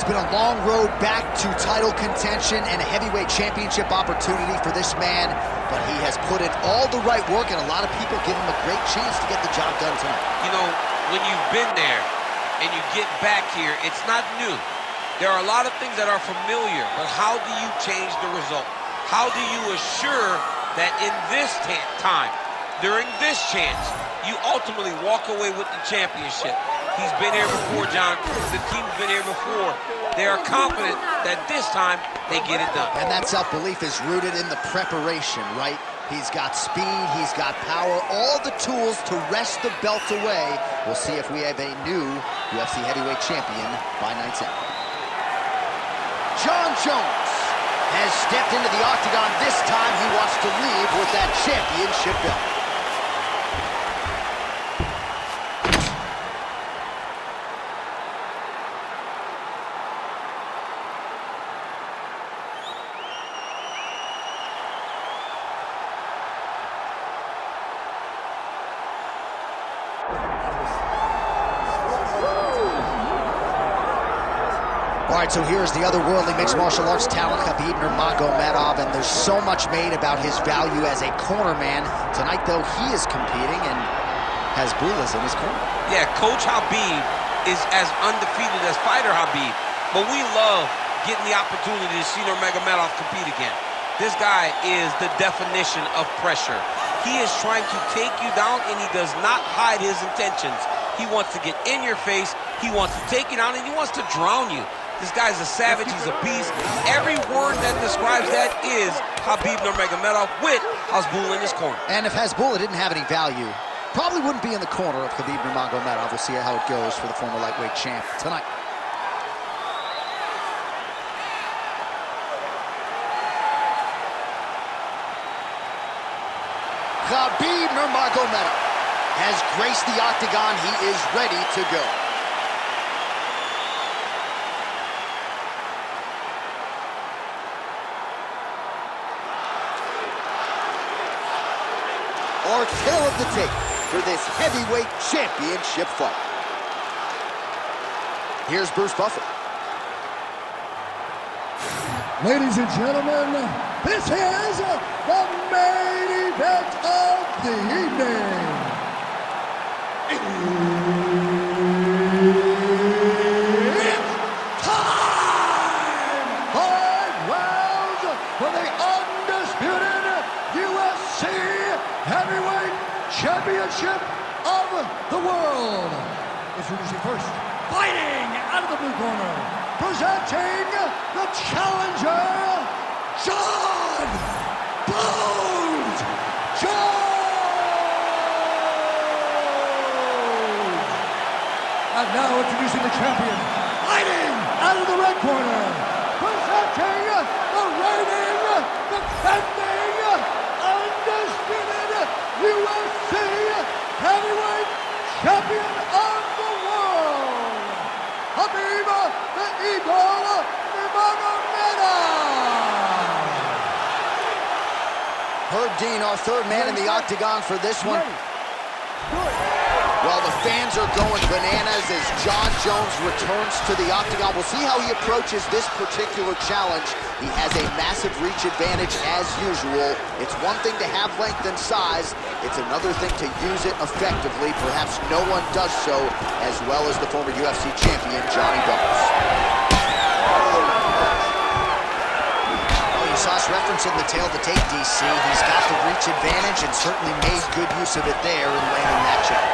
It's been a long road back to title contention and a heavyweight championship opportunity for this man, but he has put in all the right work, and a lot of people give him a great chance to get the job done tonight. You know, when you've been there and you get back here, it's not new. There are a lot of things that are familiar, but how do you change the result? How do you assure that in this time, during this chance, you ultimately walk away with the championship? He's been here before, John. The team's been here before. They are confident that this time they get it done. And that self-belief is rooted in the preparation, right? He's got speed, he's got power, all the tools to wrest the belt away. We'll see if we have a new UFC heavyweight champion by night's end. Jon Jones has stepped into the octagon. This time he wants to leave with that championship belt. All right, so here's the otherworldly mixed martial arts talent, Khabib Nurmagomedov, and there's so much made about his value as a cornerman. Tonight, though, he is competing and has Bulas in his corner. Yeah, Coach Khabib is as undefeated as fighter Khabib, but we love getting the opportunity to see Nurmagomedov compete again. This guy is the definition of pressure. He is trying to take you down, and he does not hide his intentions. He wants to get in your face, he wants to take you down, and he wants to drown you. This guy's a savage, he's a beast. Every word that describes that is Khabib Nurmagomedov with Hasbulla in his corner. And if Hasbulla didn't have any value, probably wouldn't be in the corner of Khabib Nurmagomedov. We'll see how it goes for the former lightweight champ tonight. Khabib Nurmagomedov has graced the octagon. He is ready to go. Our tale of the tape for this heavyweight championship fight. Here's Bruce Buffer. Ladies and gentlemen, this is the main event of the evening. It's time! 5 rounds for the undisputed UFC Heavyweight Championship of the world. Introducing first, fighting out of the blue corner, presenting the challenger, Jon Bones Jones. And now introducing the champion, fighting out of the red corner, presenting the reigning, defending, undisputed UFC Heavyweight Champion of the world, Khabib the Eagle Nurmagomedov. Herb Dean, our third man in the octagon for this one. Well, the fans are going bananas as Jon Jones returns to the octagon. We'll see how he approaches this particular challenge. He has a massive reach advantage as usual. It's one thing to have length and size. It's another thing to use it effectively. Perhaps no one does so as well as the former UFC champion, Johnny Bones. Well, you saw us reference in the tail of the tape, DC. He's got the reach advantage and certainly made good use of it there in landing that shot.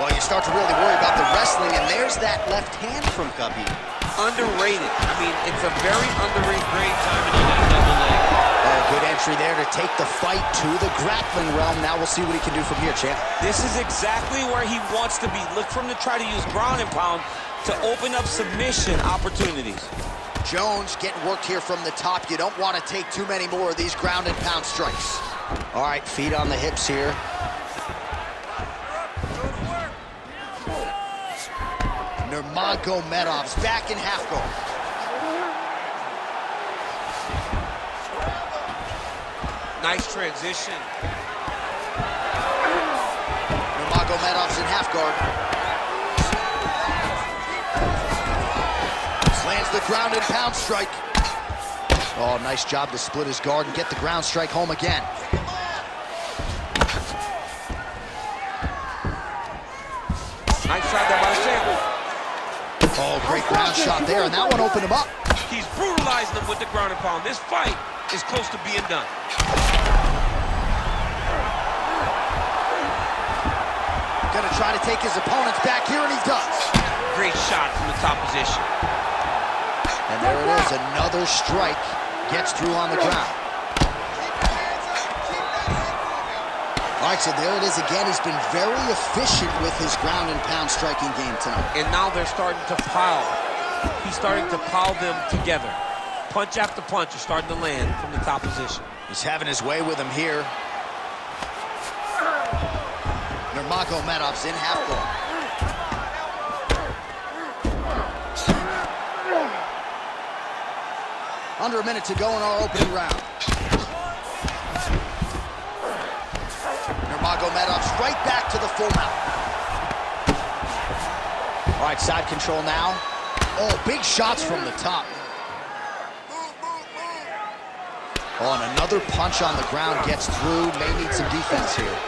Well, you start to really worry about the wrestling, and there's that left hand from Khabib. Underrated. I mean, it's a very underrated great time in the double leg. Oh, good entry there to take the fight to the grappling realm. Now we'll see what he can do from here, champ. This is exactly where he wants to be. Look for him to try to use ground and pound to open up submission opportunities. Jones getting worked here from the top. You don't want to take too many more of these ground and pound strikes. All right, feet on the hips here. Nurmagomedov's back in half guard. Nice transition. Nurmagomedov's in half guard. lands the ground and pound strike. Oh, nice job to split his guard and get the ground strike home again. Nice shot there by the champion. Oh, great ground shot there, and that one opened him up. He's brutalizing him with the ground and pound. This fight is close to being done. Gonna try to take his opponents back here, and he does. Great shot from the top position. And there it is, another strike. Gets through on the ground. All right, so there it is again. He's been very efficient with his ground and pound striking game tonight. And now they're starting to pile. He's starting to pile them together. Punch after punch is starting to land from the top position. He's having his way with him here. Nurmagomedov's in half guard. Under a minute to go in our opening round. Nurmagomedov's right back to the full mount. All right, side control now. Oh, big shots from the top. Oh, and another punch on the ground gets through. May need some defense here.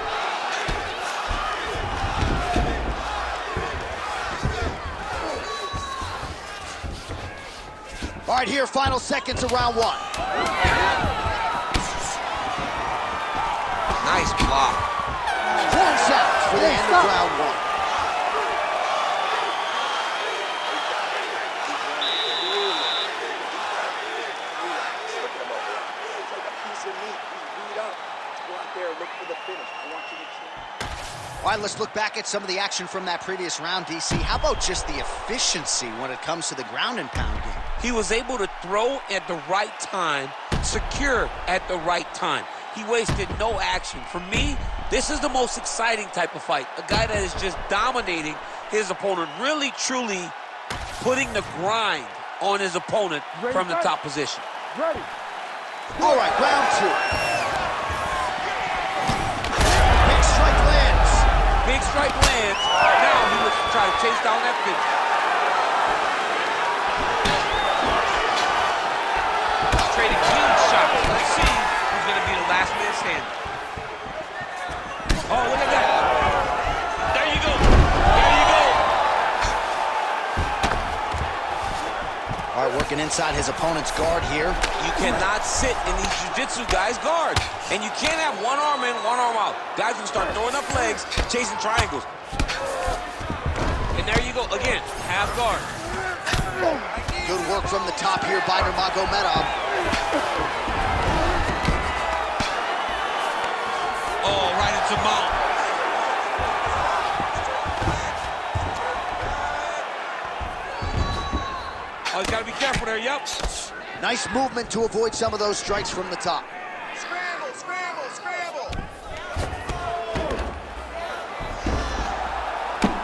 All right, here, final seconds of round one. Nice block. 10 seconds for the end of round one. All right, let's look back at some of the action from that previous round, DC. How about just the efficiency when it comes to the ground and pound game? He was able to throw at the right time, secure at the right time. He wasted no action. For me, this is the most exciting type of fight. A guy that is just dominating his opponent, really, truly putting the grind on his opponent from the top position. Ready. All right, round two. Big strike lands. Big strike lands. Now he looks to try to chase down that finish. Trading clean shots. Let's see who's going to be the last man standing. Oh, look at that. There you go. There you go. All right, working inside his opponent's guard here. You cannot sit in these jiu-jitsu guys' guards. And you can't have one arm in, one arm out. Guys will start throwing up legs, chasing triangles. And there you go. Again, half guard. Good work from the top here by Nurmagomedov. Oh, right into mount. Oh, he's got to be careful there, yep. Nice movement to avoid some of those strikes from the top. Scramble, scramble, scramble.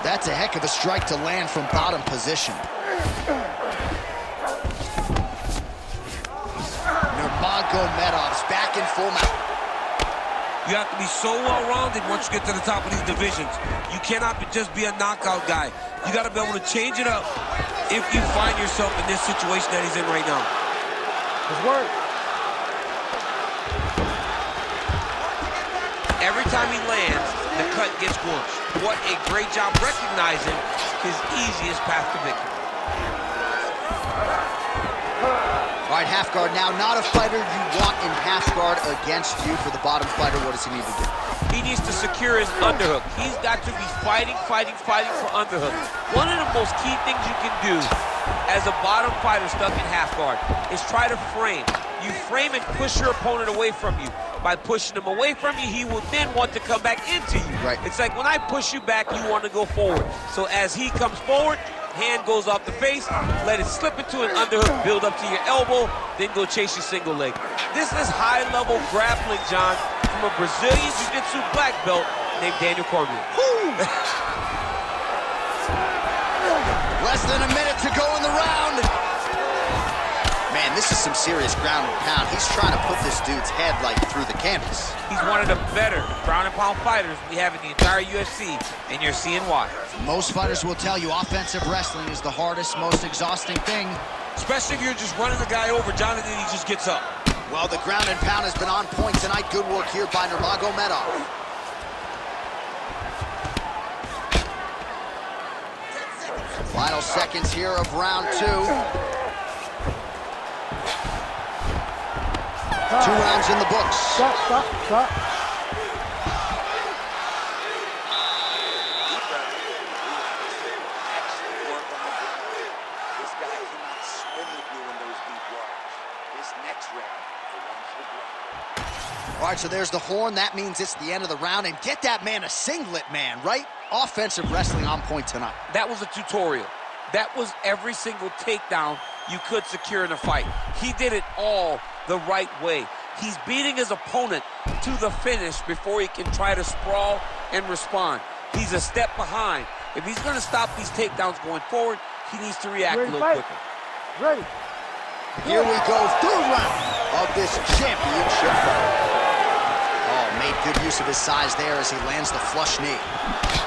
That's a heck of a strike to land from bottom position. Nurmagomedov's back in full mount. You have to be so well-rounded once you get to the top of these divisions. You cannot just be a knockout guy. You got to be able to change it up if you find yourself in this situation that he's in right now. Good work. Every time he lands, the cut gets worse. What a great job recognizing his easiest path to victory. All right, half guard now. Not a fighter you want in half guard against you. For the bottom fighter, what does he need to do? He needs to secure his underhook. He's got to be fighting for underhook. One of the most key things you can do as a bottom fighter stuck in half guard is try to frame. You frame and push your opponent away from you. By pushing him away from you, he will then want to come back into you. Right. It's like when I push you back, you want to go forward. So as he comes forward, hand goes off the face, let it slip into an underhook, build up to your elbow, then go chase your single leg. This is high-level grappling, John, from a Brazilian Jiu-Jitsu black belt named Daniel Cormier. Less than a minute to go in the round. Man, this is some serious ground and pound. He's trying to put this dude's head like through the canvas. He's one of the better ground and pound fighters we have in the entire UFC, and you're seeing why. Most fighters will tell you offensive wrestling is the hardest, most exhausting thing. Especially if you're just running the guy over, Jonathan, he just gets up. Well, the ground and pound has been on point tonight. Good work here by Nurmagomedov. Final seconds here of round 2. 2 rounds in the books. Stop. All right, so there's the horn. That means it's the end of the round. And get that man a singlet, man, right? Offensive wrestling on point tonight. That was a tutorial. That was every single takedown you could secure in a fight. He did it all the right way. He's beating his opponent to the finish before he can try to sprawl and respond. He's a step behind. If he's going to stop these takedowns going forward, he needs to react a little quicker. Ready. Here we go, 3rd round of this championship fight. Oh, made good use of his size there as he lands the flush knee.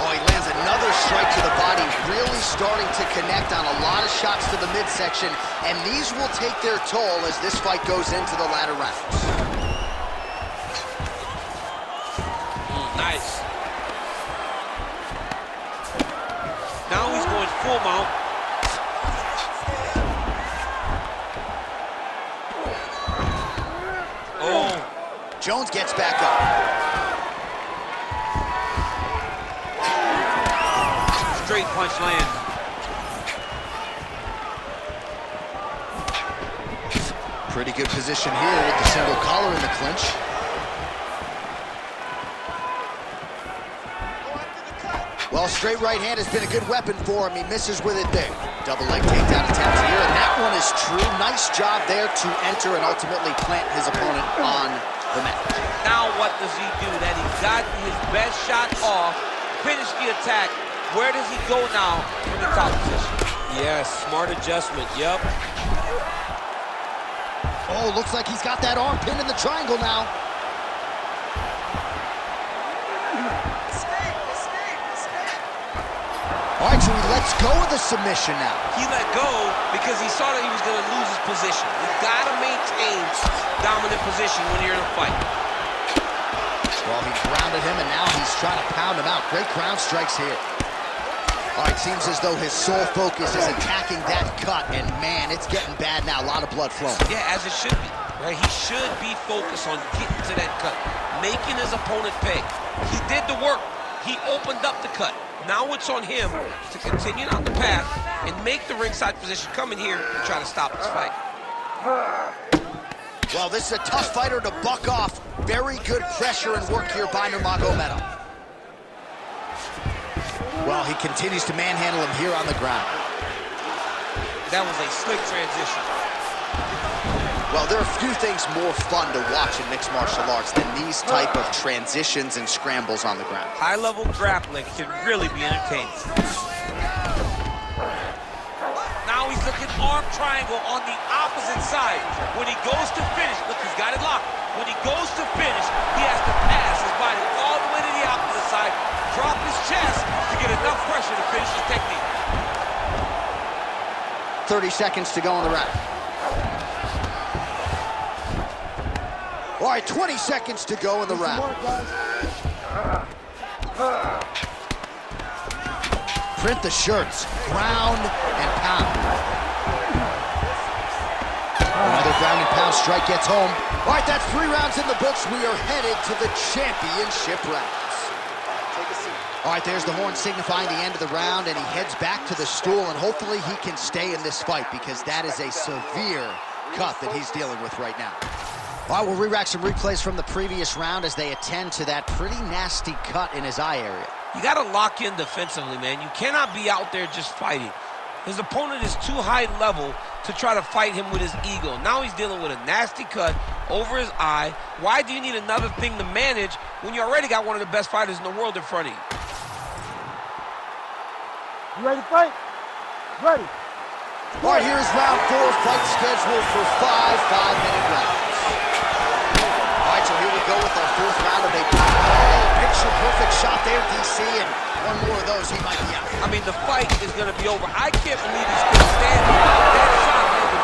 Oh, he lands another strike to the body, really starting to connect on a lot of shots to the midsection, and these will take their toll as this fight goes into the latter rounds. Nice. Now he's going full mount. Oh. Jones gets back up. Straight punch lands. Pretty good position here with the single collar in the clinch. Well, straight right hand has been a good weapon for him. He misses with it there. Double leg takedown attempt here, and that one is true. Nice job there to enter and ultimately plant his opponent on the mat. Now what does he do? That he got his best shot off, finished the attack. Where does he go now from the top position? Yes, smart adjustment, yep. Oh, looks like he's got that arm pinned in the triangle now. All right, so he lets go of the submission now. He let go because he saw that he was going to lose his position. You've got to maintain dominant position when you're in a fight. Well, he grounded him, and now he's trying to pound him out. Great ground strikes here. All right, seems as though his sole focus is attacking that cut, and man, it's getting bad now. A lot of blood flowing. Yeah, as it should be. Right? He should be focused on getting to that cut, making his opponent pay. He did the work. He opened up the cut. Now it's on him to continue down the path and make the ringside position, come in here and try to stop this fight. Well, this is a tough fighter to buck off. Very good pressure and work here by Nurmagomedov. Well, he continues to manhandle him here on the ground. That was a slick transition. Well, there are few things more fun to watch in mixed martial arts than these type of transitions and scrambles on the ground. High-level grappling can really be entertaining. Now he's looking arm triangle on the opposite side. When he goes to finish, look, he's got it locked. When he goes to finish, he has to pass his body all the way to the opposite side, drop his chest to get enough pressure to finish his technique. 30 seconds to go in the round. All right, 20 seconds to go in the round. Print the shirts, ground and pound. Another ground and pound strike gets home. All right, that's 3 rounds in the books. We are headed to the championship rounds. Take a seat. All right, there's the horn signifying the end of the round, and he heads back to the stool, and hopefully he can stay in this fight because that is a severe cut that he's dealing with right now. All right, we'll re-rack some replays from the previous round as they attend to that pretty nasty cut in his eye area. You got to lock in defensively, man. You cannot be out there just fighting. His opponent is too high level to try to fight him with his ego. Now he's dealing with a nasty cut over his eye. Why do you need another thing to manage when you already got one of the best fighters in the world in front of you? You ready to fight? Ready. All right, here's round 4, fight scheduled for 5 5-minute rounds. All right, so here we go with our 4th round of a picture-perfect shot there, DC, and one more of those, he might be out. I mean, the fight is going to be over. I can't believe he's still standing. That shot landed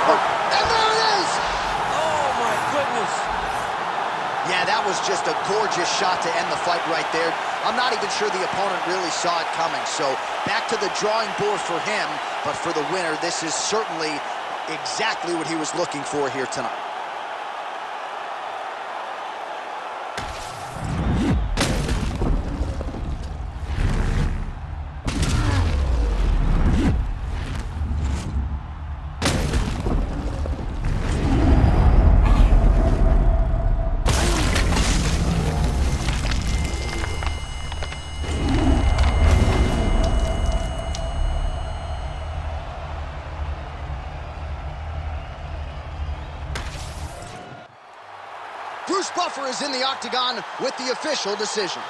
gorgeous shot to end the fight right there. I'm not even sure the opponent really saw it coming. So back to the drawing board for him, but for the winner, this is certainly exactly what he was looking for here tonight. Bruce Buffer is in the octagon with the official decision.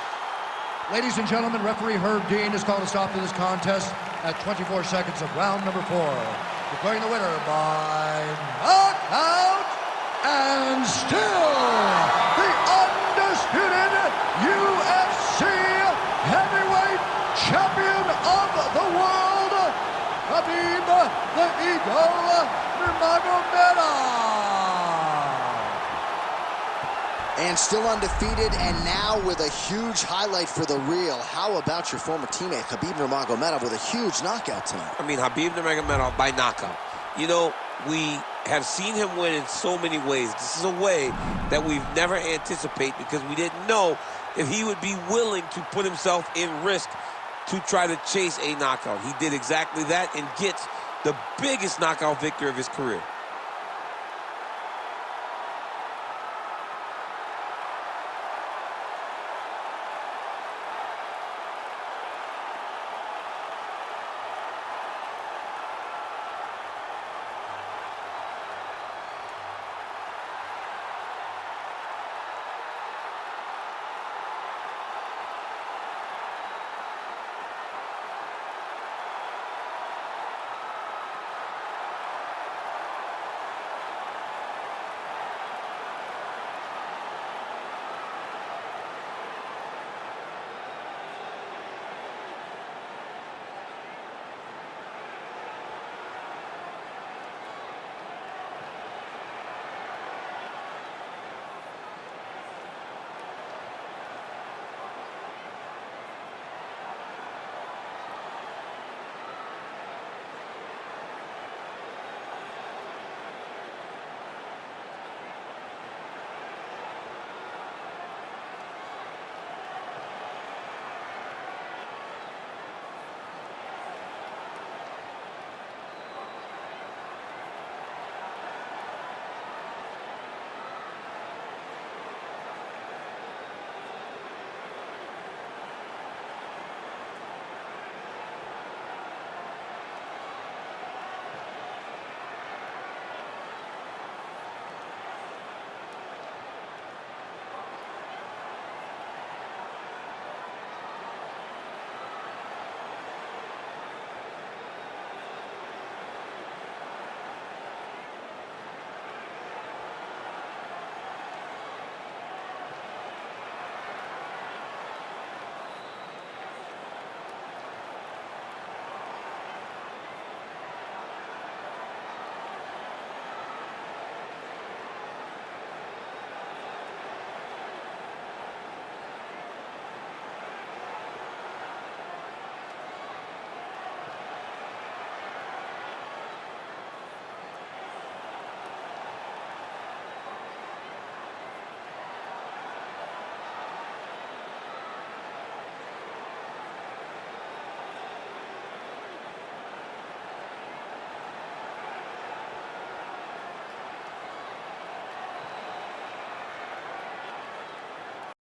Ladies and gentlemen, referee Herb Dean has called a stop to this contest at 24 seconds of round number 4. Declaring the winner by knockout and still the undisputed UFC heavyweight champion of the world, Khabib the Eagle Nurmagomedov. And still undefeated, and now with a huge highlight for the real. How about your former teammate, Khabib Nurmagomedov, with a huge knockout tonight? I mean, Khabib Nurmagomedov by knockout. You know, we have seen him win in so many ways. This is a way that we've never anticipated because we didn't know if he would be willing to put himself in risk to try to chase a knockout. He did exactly that and gets the biggest knockout victory of his career.